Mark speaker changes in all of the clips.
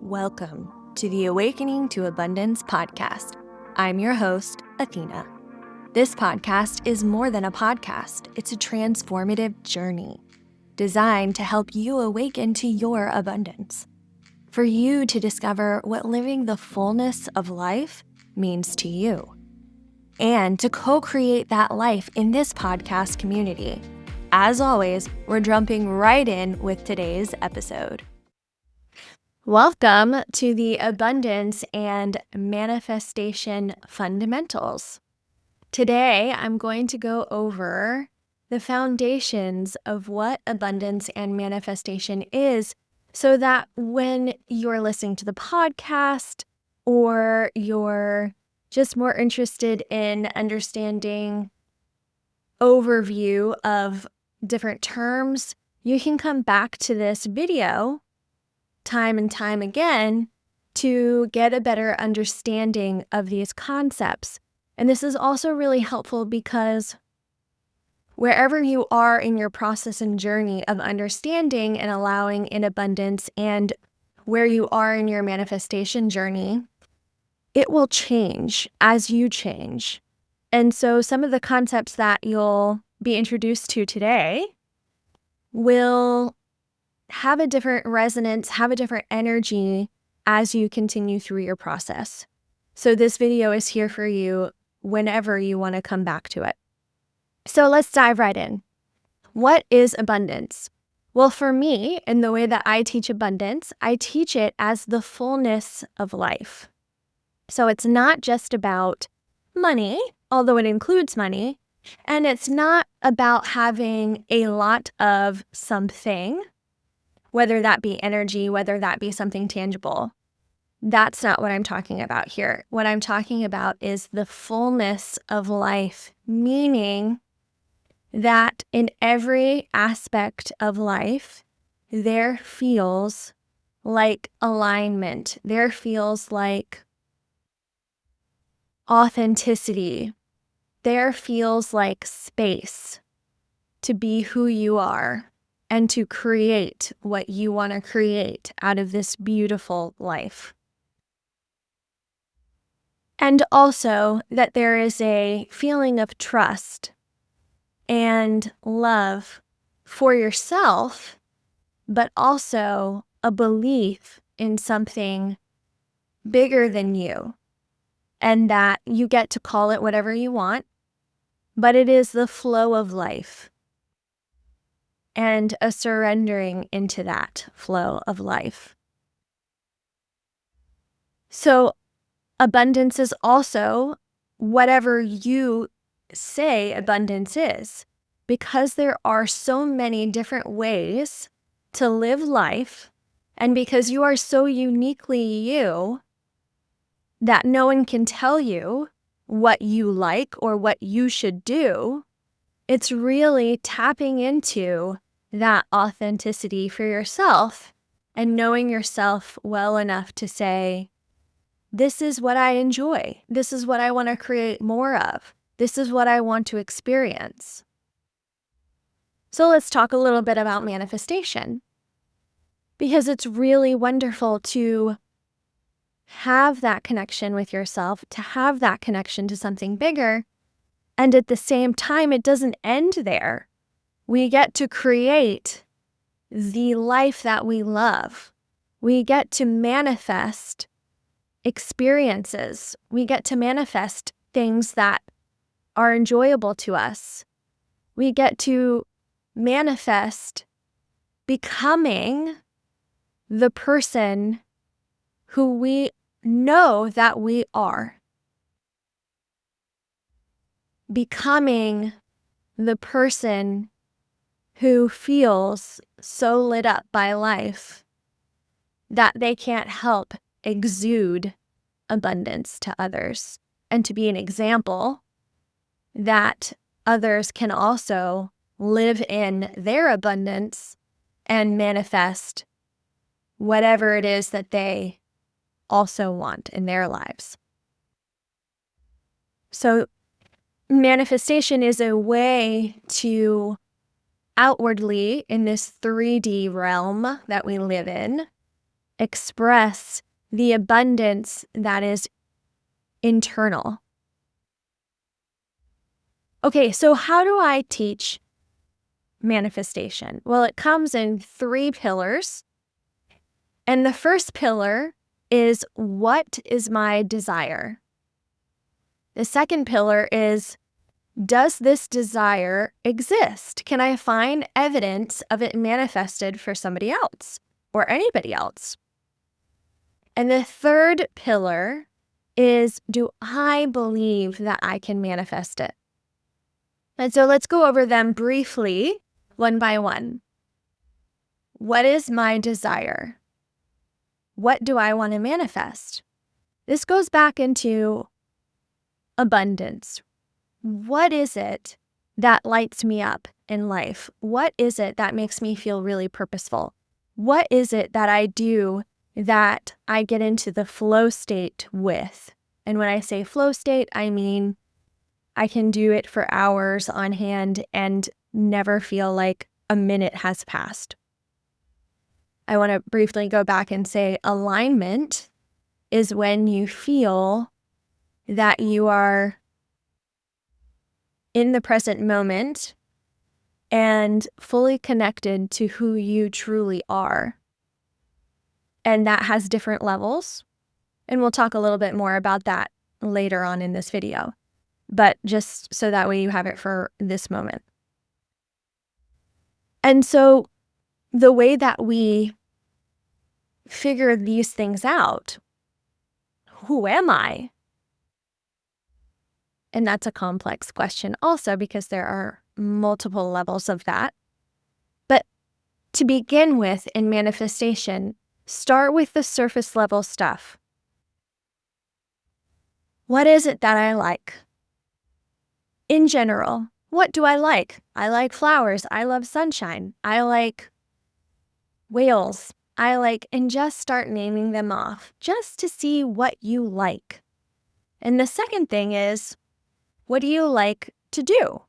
Speaker 1: Welcome to the Awakening to Abundance podcast. I'm your host, Athena. This podcast is more than a podcast, it's a transformative journey designed to help you awaken to your abundance. For you to discover what living the fullness of life means to you, and to co-create that life in this podcast community. As always, we're jumping right in with today's episode. Welcome to the Abundance and Manifestation Fundamentals. Today, I'm going to go over the foundations of what abundance and manifestation is, so that when you're listening to the podcast or you're just more interested in understanding overview of different terms, you can come back to this video time and time again to get a better understanding of these concepts. And this is also really helpful because wherever you are in your process and journey of understanding and allowing in abundance, and where you are in your manifestation journey, it will change as you change. And so some of the concepts that you'll be introduced to today will have a different resonance, have a different energy as you continue through your process. So this video is here for you whenever you want to come back to it. So let's dive right in. What is abundance? Well, for me, in the way that I teach abundance, I teach it as the fullness of life. So it's not just about money, although it includes money, and it's not about having a lot of something, whether that be energy, whether that be something tangible. That's not what I'm talking about here. What I'm talking about is the fullness of life, meaning that in every aspect of life, there feels like alignment. There feels like authenticity. There feels like space to be who you are and to create what you want to create out of this beautiful life. And also that there is a feeling of trust and love for yourself, but also a belief in something bigger than you, and that you get to call it whatever you want, but it is the flow of life. And a surrendering into that flow of life. So abundance is also whatever you say abundance is, because there are so many different ways to live life, and because you are so uniquely you that no one can tell you what you like or what you should do. It's really tapping into that authenticity for yourself and knowing yourself well enough to say, this is what I enjoy. This is what I want to create more of. This is what I want to experience. So let's talk a little bit about manifestation, because it's really wonderful to have that connection with yourself, to have that connection to something bigger. And at the same time, it doesn't end there. We get to create the life that we love. We get to manifest experiences. We get to manifest things that are enjoyable to us. We get to manifest becoming the person who we know that we are. Becoming the person who feels so lit up by life that they can't help exude abundance to others, and to be an example that others can also live in their abundance and manifest whatever it is that they also want in their lives. So manifestation is a way to outwardly, in this 3D realm that we live in, express the abundance that is internal. Okay, so how do I teach manifestation? Well, it comes in 3 pillars. And the first pillar is, what is my desire? The second pillar is, does this desire exist? Can I find evidence of it manifested for somebody else or anybody else? And the third pillar is, do I believe that I can manifest it? And so let's go over them briefly, one by one. What is my desire? What do I want to manifest? This goes back into abundance. What is it that lights me up in life? What is it that makes me feel really purposeful? What is it that I do that I get into the flow state with? And when I say flow state, I mean I can do it for hours on hand and never feel like a minute has passed. I want to briefly go back and say alignment is when you feel that you are in the present moment and fully connected to who you truly are. And that has different levels. And we'll talk a little bit more about that later on in this video. But just so that way you have it for this moment. And so the way that we figure these things out, who am I? And that's a complex question also, because there are multiple levels of that. But to begin with, in manifestation, start with the surface level stuff. What is it that I like? In general, what do I like? I like flowers. I love sunshine. I like whales. And just start naming them off just to see what you like. And the second thing is, what do you like to do?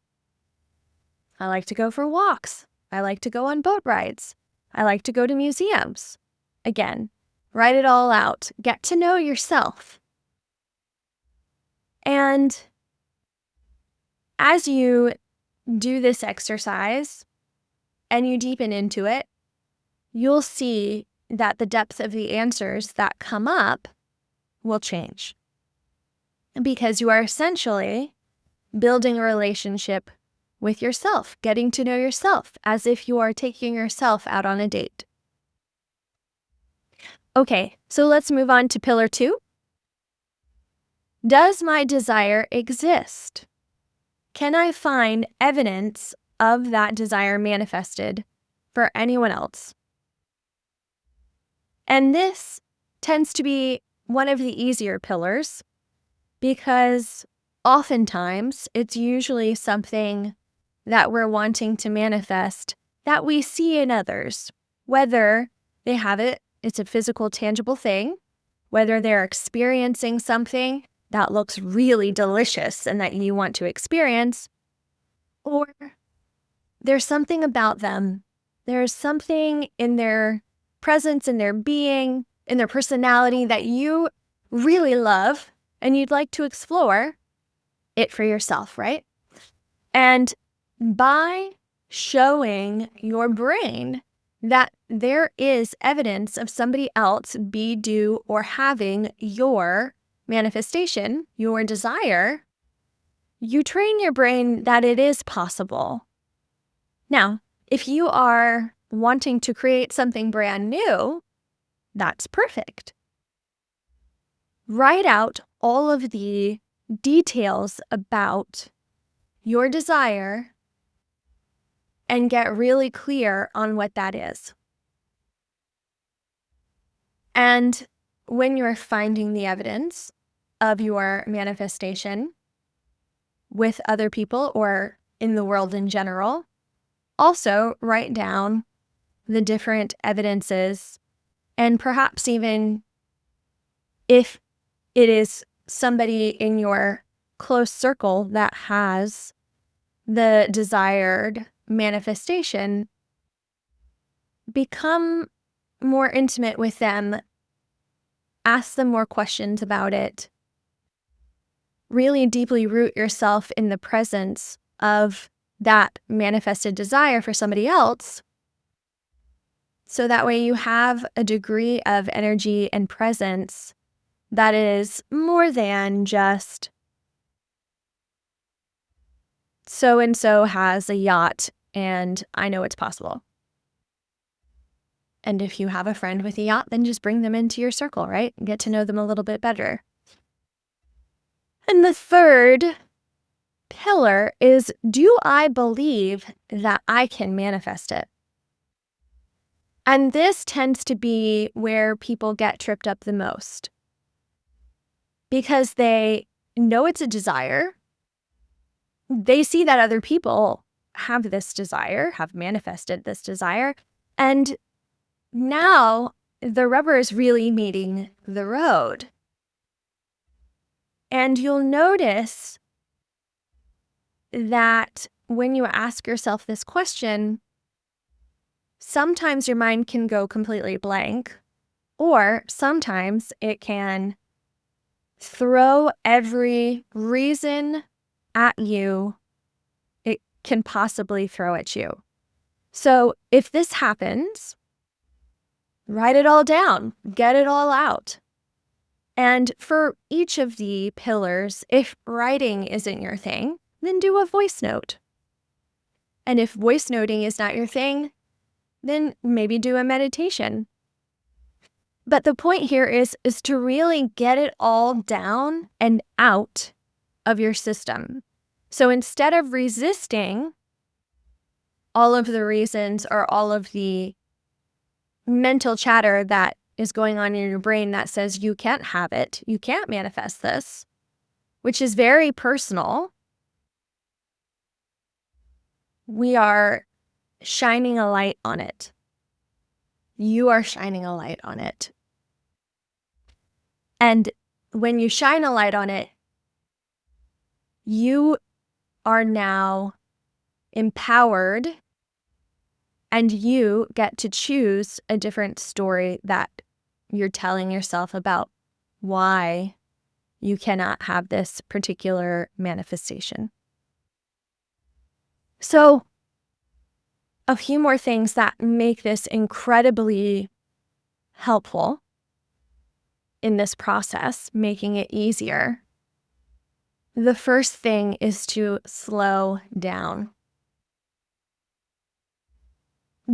Speaker 1: I like to go for walks. I like to go on boat rides. I like to go to museums. Again, write it all out. Get to know yourself. And as you do this exercise and you deepen into it, you'll see that the depth of the answers that come up will change. Because you are essentially building a relationship with yourself, getting to know yourself as if you are taking yourself out on a date. Okay, so let's move on to pillar 2. Does my desire exist? Can I find evidence of that desire manifested for anyone else? And this tends to be one of the easier pillars because oftentimes it's usually something that we're wanting to manifest that we see in others, whether they have it, it's a physical, tangible thing, whether they're experiencing something that looks really delicious and that you want to experience, or there's something about them. There's something in their presence, in their being, in their personality that you really love and you'd like to explore it for yourself, right? And by showing your brain that there is evidence of somebody else be, do, or having your manifestation, your desire, you train your brain that it is possible. Now, if you are wanting to create something brand new, that's perfect. Write out all of the details about your desire and get really clear on what that is. And when you're finding the evidence of your manifestation with other people or in the world in general, also write down the different evidences, and perhaps even if it is somebody in your close circle that has the desired manifestation, become more intimate with them, ask them more questions about it, really deeply root yourself in the presence of that manifested desire for somebody else. So that way you have a degree of energy and presence that is more than just so and so has a yacht and I know it's possible. And if you have a friend with a yacht, then just bring them into your circle, right? Get to know them a little bit better. And the third pillar is, do I believe that I can manifest it? And this tends to be where people get tripped up the most because they know it's a desire. They see that other people have this desire, have manifested this desire, and now the rubber is really meeting the road. And you'll notice that when you ask yourself this question, sometimes your mind can go completely blank, or sometimes it can throw every reason at you it can possibly throw at you. So if this happens, write it all down, get it all out. And for each of the pillars, if writing isn't your thing, then do a voice note. And if voice noting is not your thing, then maybe do a meditation. But the point here is to really get it all down and out of your system. So instead of resisting all of the reasons or all of the mental chatter that is going on in your brain that says you can't have it, you can't manifest this, which is very personal, we are shining a light on it. You are shining a light on it. And when you shine a light on it, you are now empowered and you get to choose a different story that you're telling yourself about why you cannot have this particular manifestation. So, a few more things that make this incredibly helpful in this process, making it easier. The first thing is to slow down.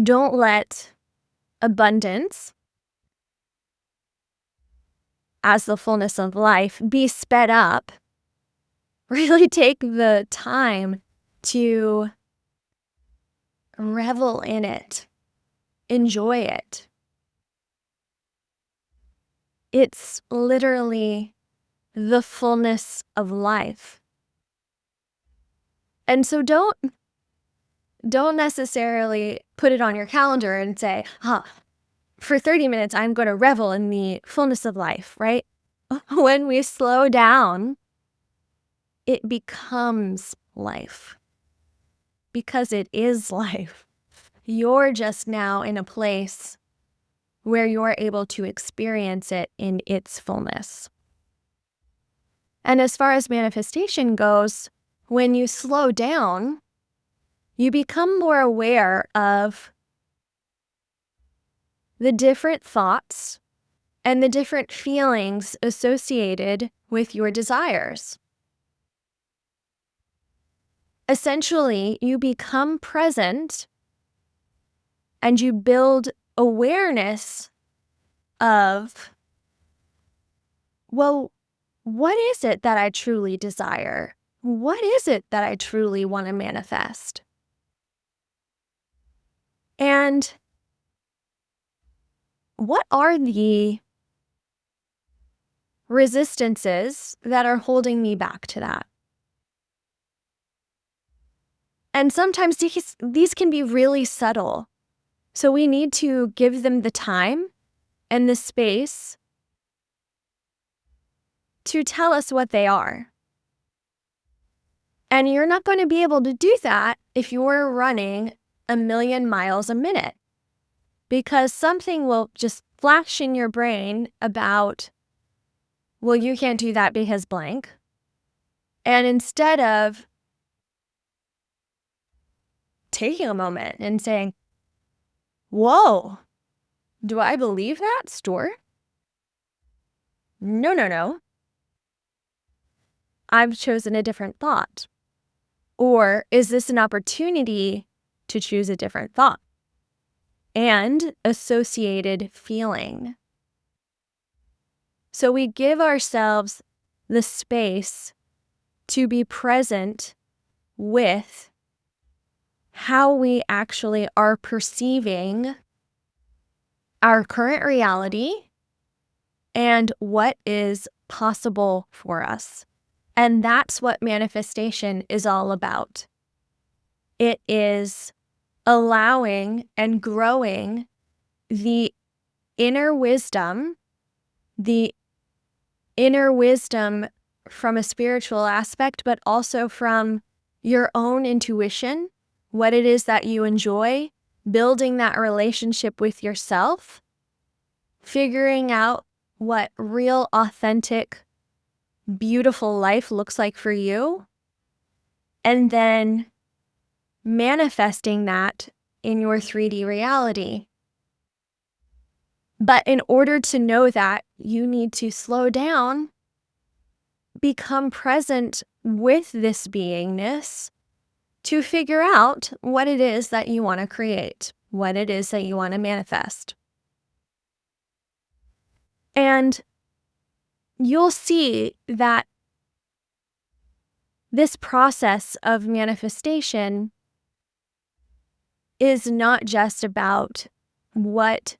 Speaker 1: Don't let abundance, as the fullness of life, be sped up. Really take the time to revel in it, enjoy it. It's literally the fullness of life. And so don't necessarily put it on your calendar and say, for 30 minutes, I'm going to revel in the fullness of life, right? When we slow down, it becomes life because it is life. You're just now in a place where you're able to experience it in its fullness. And as far as manifestation goes, when you slow down, you become more aware of the different thoughts and the different feelings associated with your desires. Essentially, you become present and you build awareness of, well, what is it that I truly desire? What is it that I truly want to manifest? And what are the resistances that are holding me back to that? And sometimes these can be really subtle. So we need to give them the time and the space to tell us what they are. And you're not going to be able to do that if you're running 1,000,000 miles a minute. because something will just flash in your brain about, well, you can't do that because blank. And instead of taking a moment and saying, whoa, do I believe that, Store? No, no, no. I've chosen a different thought. Or is this an opportunity to choose a different thought and associated feeling? So we give ourselves the space to be present with how we actually are perceiving our current reality and what is possible for us. And that's what manifestation is all about. It is allowing and growing the inner wisdom, the inner wisdom from a spiritual aspect, but also from your own intuition, what it is that you enjoy, building that relationship with yourself, figuring out what real, authentic, beautiful life looks like for you, and then manifesting that in your 3D reality. But in order to know that, you need to slow down, become present with this beingness to figure out what it is that you want to create, what it is that you want to manifest. And you'll see that this process of manifestation is not just about what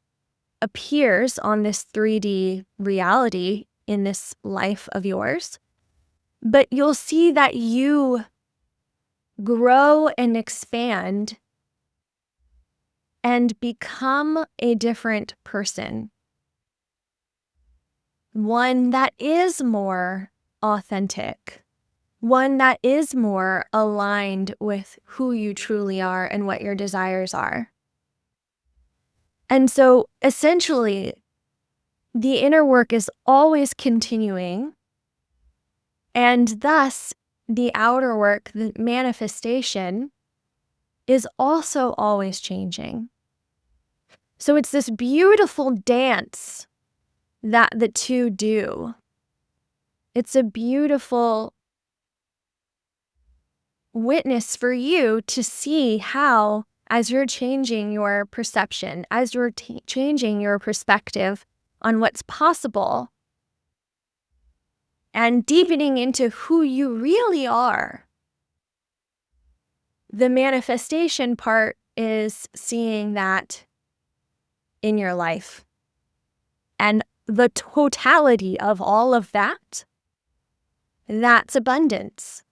Speaker 1: appears on this 3D reality in this life of yours, but you'll see that you grow and expand and become a different person. One that is more authentic, one that is more aligned with who you truly are and what your desires are. And so essentially, the inner work is always continuing, and thus the outer work, the manifestation, is also always changing. So it's this beautiful dance that the two do. It's a beautiful witness for you to see how, as you're changing your perception, as you're changing your perspective on what's possible and deepening into who you really are, the manifestation part is seeing that in your life. And the totality of all of that, that's abundance.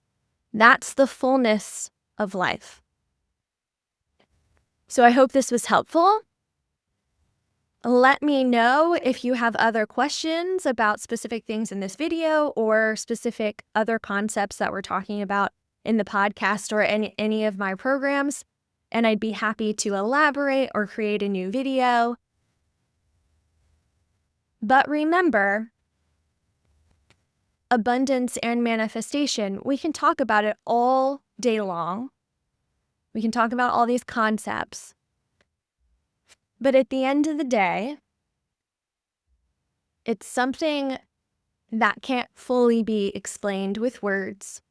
Speaker 1: That's the fullness of life. So I hope this was helpful. Let me know if you have other questions about specific things in this video or specific other concepts that we're talking about in the podcast or any of my programs, and I'd be happy to elaborate or create a new video. But remember, abundance and manifestation, we can talk about it all day long. We can talk about all these concepts. But at the end of the day, it's something that can't fully be explained with words.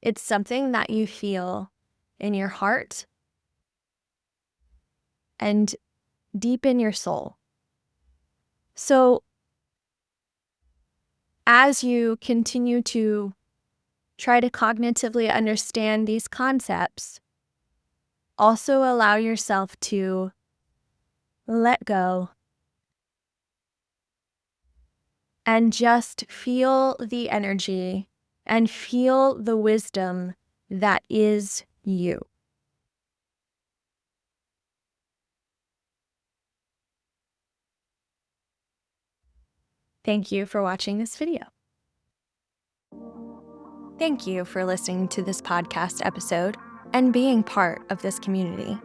Speaker 1: It's something that you feel in your heart and deep in your soul. So as you continue to try to cognitively understand these concepts, also allow yourself to let go and just feel the energy and feel the wisdom that is you. Thank you for watching this video. Thank you for listening to this podcast episode and being part of this community.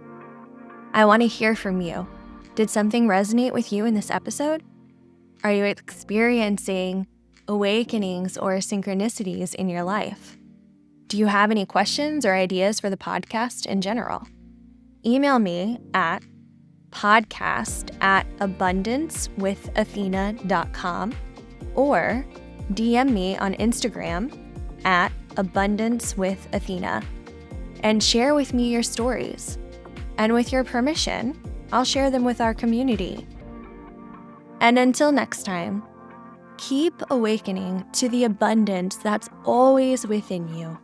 Speaker 1: I want to hear from you. Did something resonate with you in this episode? Are you experiencing awakenings or synchronicities in your life? Do you have any questions or ideas for the podcast in general? Email me at podcast@abundancewithathena.com or DM me on Instagram at abundancewithathena and share with me your stories. And with your permission, I'll share them with our community. And until next time, keep awakening to the abundance that's always within you.